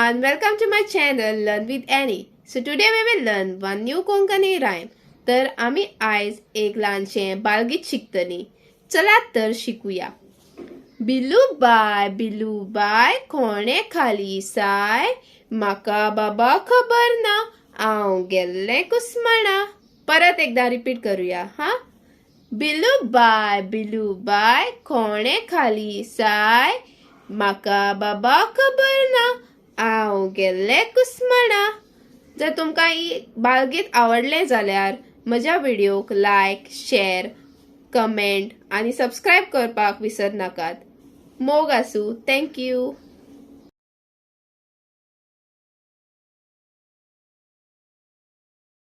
everyone, welcome to my channel Learn with Annie. So today we will learn one new Konkani rhyme. तर आम्ही आज एक लहानशें बालगीत शिकतली. चला तर शिकूया. बिलू बाय कोणे खाली साय, माका बाबा खबर ना, हांव गेल्ले कुस्मणा. परत एकदा रिपीट करूया हा. बिलू बाय कोणे खाली साय, माका बाबा खबर ना, हांव गेल्ले कुस्मणा. जर तुमकां ही बालगीत आवडले जाल्यार म्हज्या व्हिडिओक लायक, शेअर, कमेंट आणि सबस्क्राईब करपाक विसर नाकात. मोग आसूं. थँक्यू.